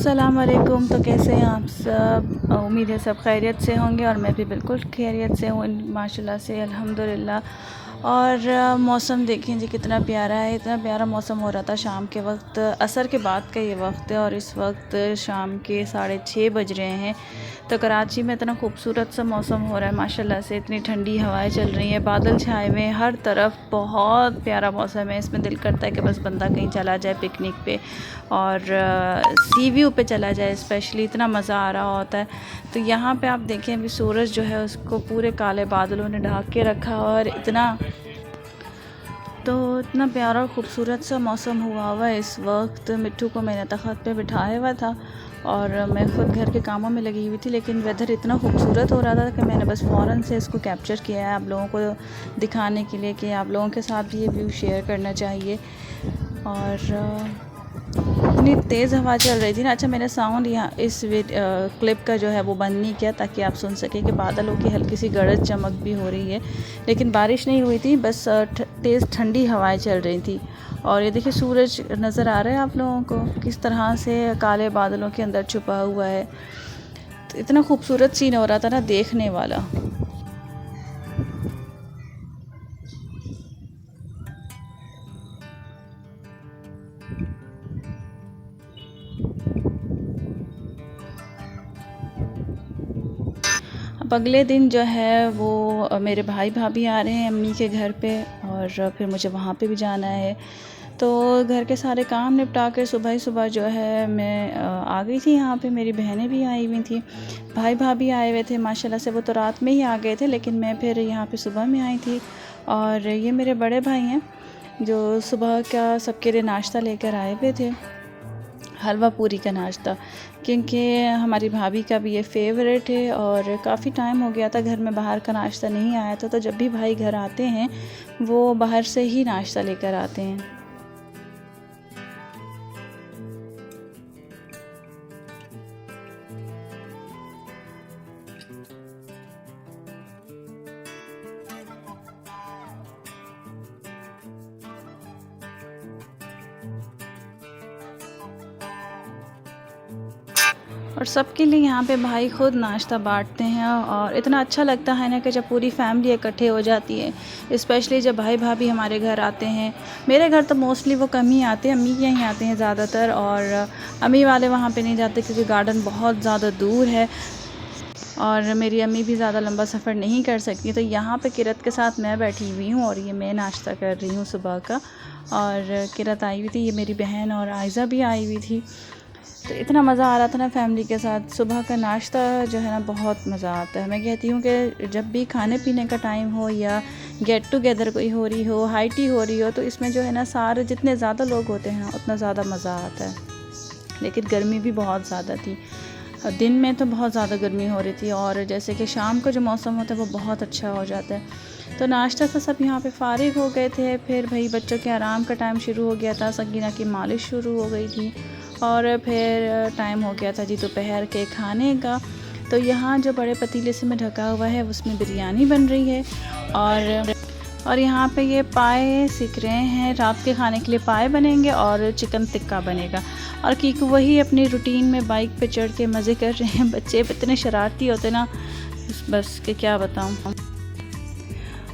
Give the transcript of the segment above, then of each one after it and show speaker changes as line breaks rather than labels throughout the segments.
अस्सलाम वालेकुम। तो कैसे हैं आप सब? उम्मीद है सब खैरियत से होंगे और मैं भी बिल्कुल खैरियत से हूँ माशाल्लाह से, अल्हम्दुलिल्लाह। और मौसम देखें जी कितना प्यारा है, इतना प्यारा मौसम हो रहा था शाम के वक्त, असर के बाद का ये वक्त है और इस वक्त शाम के 6:30 बज रहे हैं। तो कराची में इतना खूबसूरत सा मौसम हो रहा है माशाल्लाह से, इतनी ठंडी हवाएं चल रही हैं, बादल छाए हुए हैं हर तरफ, बहुत प्यारा मौसम है। इसमें दिल करता है कि बस बंदा कहीं चला जाए पिकनिक पे और सी व्यू पे चला जाए, स्पेशली इतना मज़ा आ रहा होता है। तो यहाँ पे आप देखें अभी सूरज जो है उसको पूरे काले बादलों ने ढक के रखा और इतना प्यारा खूबसूरत सा मौसम हुआ है इस वक्त। मिट्ठू को मैंने तख़्त पे बिठाया हुआ था और मैं ख़ुद घर के कामों में लगी हुई थी, लेकिन वेदर इतना खूबसूरत हो रहा था कि मैंने बस फ़ौरन से इसको कैप्चर किया है आप लोगों को दिखाने के लिए कि आप लोगों के साथ भी ये व्यू शेयर करना चाहिए। और इतनी तेज़ हवा चल रही थी ना। अच्छा, मैंने साउंड यहाँ इस क्लिप का जो है वो बंद नहीं किया ताकि आप सुन सकें कि बादलों की हल्की सी गरज चमक भी हो रही है, लेकिन बारिश नहीं हुई थी, बस तेज़ ठंडी हवाएं चल रही थी। और ये देखिए सूरज नज़र आ रहा है आप लोगों को किस तरह से काले बादलों के अंदर छुपा हुआ है। तो इतना खूबसूरत सीन हो रहा था ना देखने वाला। अब अगले दिन जो है वो मेरे भाई भाभी आ रहे हैं अम्मी के घर पे और फिर मुझे वहाँ पे भी जाना है। तो घर के सारे काम निपटा कर सुबह ही सुबह जो है मैं आ गई थी यहाँ पे। मेरी बहनें भी आई हुई थी, भाई भाभी आए हुए थे माशाल्लाह से। वो तो रात में ही आ गए थे, लेकिन मैं फिर यहाँ पे सुबह में आई थी। और ये मेरे बड़े भाई हैं जो सुबह का सबके लिए नाश्ता लेकर आए हुए थे, हलवा पूरी का नाश्ता, क्योंकि हमारी भाभी का भी ये फेवरेट है। और काफ़ी टाइम हो गया था घर में बाहर का नाश्ता नहीं आया था, तो जब भी भाई घर आते हैं वो बाहर से ही नाश्ता लेकर आते हैं। और सबके लिए यहाँ पे भाई खुद नाश्ता बांटते हैं और इतना अच्छा लगता है ना कि जब पूरी फैमिली इकट्ठे हो जाती है, स्पेशली जब भाई भाभी हमारे घर आते हैं। मेरे घर तो मोस्टली वो कम ही आते हैं, अम्मी के यहाँ आते हैं ज़्यादातर, और अम्मी वाले वहाँ पे नहीं जाते क्योंकि गार्डन बहुत ज़्यादा दूर है और मेरी अम्मी भी ज़्यादा लंबा सफ़र नहीं कर सकती। तो यहाँ पे किरत के साथ मैं बैठी हुई हूँ और ये मैं नाश्ता कर रही हूँ सुबह का। और किरत आई हुई थी, ये मेरी बहन और आयज़ा भी आई हुई थी। तो इतना मज़ा आ रहा था ना फैमिली के साथ। सुबह का नाश्ता जो है ना बहुत मज़ा आता है। मैं कहती हूँ कि जब भी खाने पीने का टाइम हो या गेट टुगेदर कोई हो रही हो, हाई टी हो रही हो, तो इसमें जो है ना सारे जितने ज़्यादा लोग होते हैं उतना ज़्यादा मज़ा आता है। लेकिन गर्मी भी बहुत ज़्यादा थी, दिन में तो बहुत ज़्यादा गर्मी हो रही थी और जैसे कि शाम का जो मौसम होता है वो बहुत अच्छा हो जाता है। तो नाश्ता से सब यहाँ पे फ़ारिग हो गए थे। फिर भाई बच्चों के आराम का टाइम शुरू हो गया था, सकीना की मालिश शुरू हो गई थी और फिर टाइम हो गया था जी दोपहर के खाने का। तो यहाँ जो बड़े पतीले से में ढका हुआ है उसमें बिरयानी बन रही है और यहाँ पे ये पाए सीख रहे हैं। रात के खाने के लिए पाए बनेंगे और चिकन टिक्का बनेगा। और कीकू वही अपनी रूटीन में बाइक पे चढ़ के मज़े कर रहे हैं। बच्चे इतने शरारती होते ना, बस के क्या बताऊँ।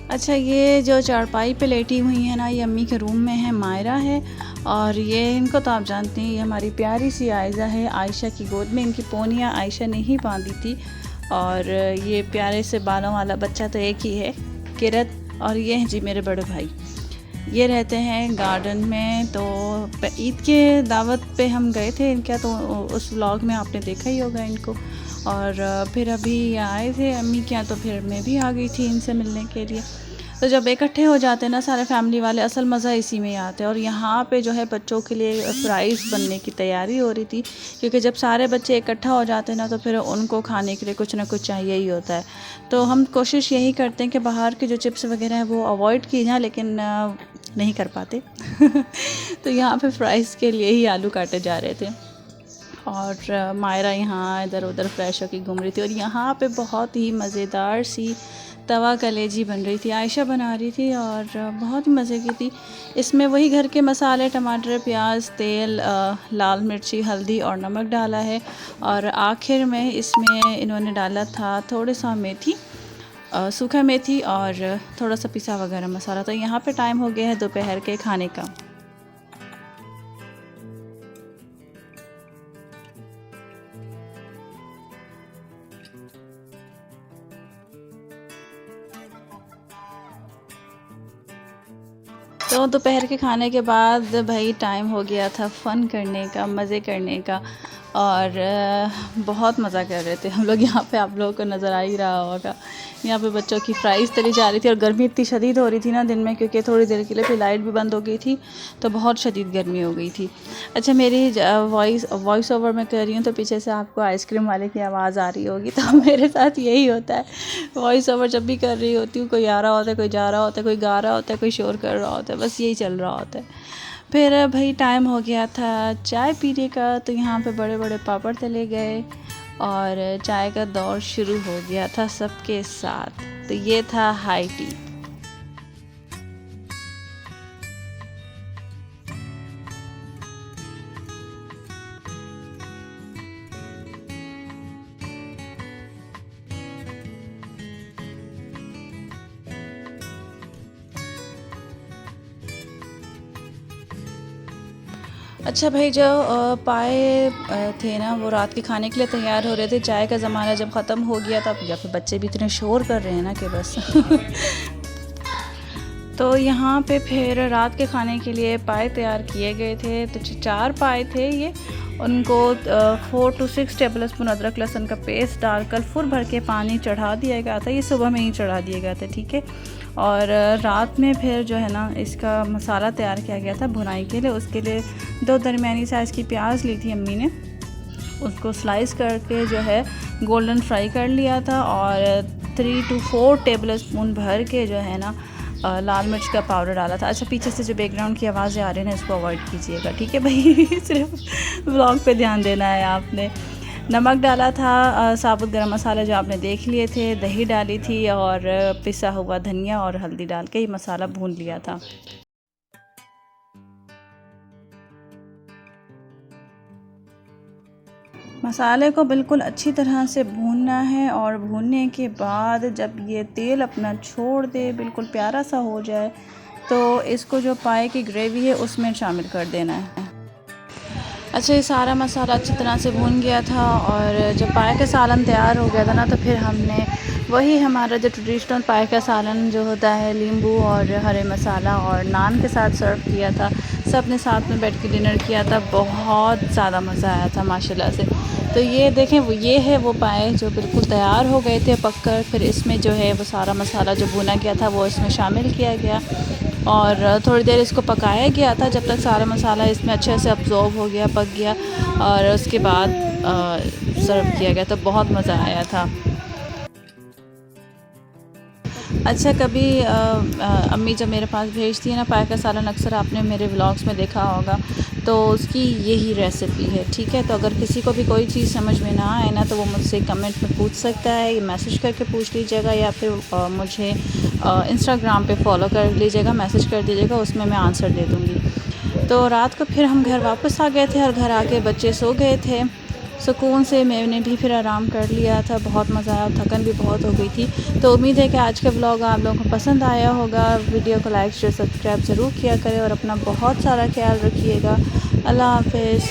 अच्छा, ये जो चारपाई पे लेटी हुई है ना, ये अम्मी के रूम में है, मायरा है। और ये इनको तो आप जानते हैं, ये हमारी प्यारी सी आयज़ा है। आयशा की गोद में इनकी पोनिया आयशा ने ही बांधी थी। और ये प्यारे से बालों वाला बच्चा तो एक ही है, किरत। और ये हैं जी मेरे बड़े भाई, ये रहते हैं गार्डन में। तो ईद के दावत पे हम गए थे इनका, तो उस व्लॉग में आपने देखा ही होगा इनको। और फिर अभी आए थे अम्मी के यहाँ, तो फिर मैं भी आ गई थी इनसे मिलने के लिए। तो जब इकट्ठे हो जाते हैं ना सारे फैमिली वाले, असल मज़ा इसी में ही आता है। और यहाँ पे जो है बच्चों के लिए फ्राइज़ बनने की तैयारी हो रही थी, क्योंकि जब सारे बच्चे इकट्ठा हो जाते हैं ना तो फिर उनको खाने के लिए कुछ ना कुछ चाहिए ही होता है। तो हम कोशिश यही करते हैं कि बाहर के जो चिप्स वगैरह हैं वो अवॉइड की जाए, लेकिन नहीं कर पाते। तो यहाँ पे फ्राइज़ के लिए ही आलू काटे जा रहे थे और मायरा यहाँ इधर उधर फ्रेश होकर घूम रही थी। और यहाँ पे बहुत ही मज़ेदार सी तवा कलेजी बन रही थी, आयशा बना रही थी और बहुत ही मज़े की थी। इसमें वही घर के मसाले टमाटर, प्याज, तेल, लाल मिर्ची, हल्दी और नमक डाला है। और आखिर में इसमें इन्होंने डाला था थोड़ा सा मेथी, सूखा मेथी और थोड़ा सा पिसा हुआ गरम मसाला। तो यहाँ पे टाइम हो गया है दोपहर के खाने का। तो दोपहर के खाने के बाद भाई टाइम हो गया था फ़न करने का, मज़े करने का। और बहुत मज़ा कर रहे थे हम लोग। यहाँ पे आप लोगों को नज़र आ ही रहा होगा, यहाँ पे बच्चों की फ्राइज़ तली जा रही थी। और गर्मी इतनी शदीद हो रही थी ना दिन में, क्योंकि थोड़ी देर के लिए फिर लाइट भी बंद हो गई थी, तो बहुत शदीद गर्मी हो गई थी। अच्छा, मेरी वॉइस ओवर मैं कर रही हूँ तो पीछे से आपको आइसक्रीम वाले की आवाज़ आ रही होगी। तो मेरे साथ यही होता है, वॉइस ओवर जब भी कर रही होती हूँ, कोई आ रहा होता है, कोई जा रहा होता है, कोई गा रहा होता है, कोई शोर कर रहा होता है, बस यही चल रहा होता है। फिर भाई टाइम हो गया था चाय पीने का, तो यहाँ पे बड़े बड़े पापड़ तले गए और चाय का दौर शुरू हो गया था सबके साथ। तो ये था हाई टी। अच्छा भाई, जो पाए थे ना, वो रात के खाने के लिए तैयार हो रहे थे। चाय का ज़माना जब ख़त्म हो गया था, या फिर बच्चे भी इतने शोर कर रहे हैं ना कि बस तो यहाँ पे फिर रात के खाने के लिए पाए तैयार किए गए थे। तो 4 पाए थे ये, उनको 4 to 6 टेबल स्पून अदरक लहसुन का पेस्ट डालकर फुल भर के पानी चढ़ा दिया गया था। ये सुबह में ही चढ़ा दिया गया था, ठीक है। और रात में फिर जो है ना, इसका मसाला तैयार किया गया था भुनाई के लिए। उसके लिए 2 दरमियानी साइज़ की प्याज ली थी अम्मी ने, उसको स्लाइस करके जो है गोल्डन फ्राई कर लिया था। और 3 to 4 टेबल स्पून भर के जो है ना लाल मिर्च का पाउडर डाला था। अच्छा, पीछे से जो बैकग्राउंड की आवाज़ें आ रही हैं इसको अवॉइड कीजिएगा, ठीक है भाई सिर्फ व्लॉग पे ध्यान देना है आपने। नमक डाला था, साबुत गरम मसाला जो आपने देख लिए थे, दही डाली थी और पिसा हुआ धनिया और हल्दी डाल के ये मसाला भून लिया था। मसाले को बिल्कुल अच्छी तरह से भूनना है और भूनने के बाद जब ये तेल अपना छोड़ दे, बिल्कुल प्यारा सा हो जाए, तो इसको जो पाए की ग्रेवी है उसमें शामिल कर देना है। अच्छा, ये सारा मसाला अच्छी तरह से भून गया था और जब पाए का सालन तैयार हो गया था ना, तो फिर हमने वही हमारा जो ट्रेडिशनल पाए का सालन जो होता है, नींबू और हरे मसाला और नान के साथ सर्व किया था। सब ने साथ में बैठ के डिनर किया था, बहुत ज़्यादा मज़ा आया था माशाल्लाह से। तो ये देखें, ये है वो पाए जो बिल्कुल तैयार हो गए थे पककर। फिर इसमें जो है वो सारा मसाला जो भुना गया था वो इसमें शामिल किया गया और थोड़ी देर इसको पकाया गया था जब तक सारा मसाला इसमें अच्छे से अब्ज़ॉर्ब हो गया, पक गया। और उसके बाद सर्व किया गया, तो बहुत मज़ा आया था। अच्छा, कभी अम्मी जब मेरे पास भेजती है ना पाए का सालन, अक्सर आपने मेरे व्लॉग्स में देखा होगा, तो उसकी यही रेसिपी है, ठीक है। तो अगर किसी को भी कोई चीज़ समझ में ना आए ना, तो वो मुझसे कमेंट में पूछ सकता है, या मैसेज करके पूछ लीजिएगा, या फिर मुझे इंस्टाग्राम पे फॉलो कर लीजिएगा, मैसेज कर दीजिएगा, उसमें मैं आंसर दे दूँगी। तो रात को फिर हम घर वापस आ गए थे और घर आके बच्चे सो गए थे सुकून से। मैंने भी फिर आराम कर लिया था, बहुत मज़ा आया, थकन भी बहुत हो गई थी। तो उम्मीद है कि आज का व्लॉग आप लोगों को पसंद आया होगा। वीडियो को लाइक शेयर सब्सक्राइब ज़रूर किया करें और अपना बहुत सारा ख्याल रखिएगा। अल्लाह हाफ़िज़।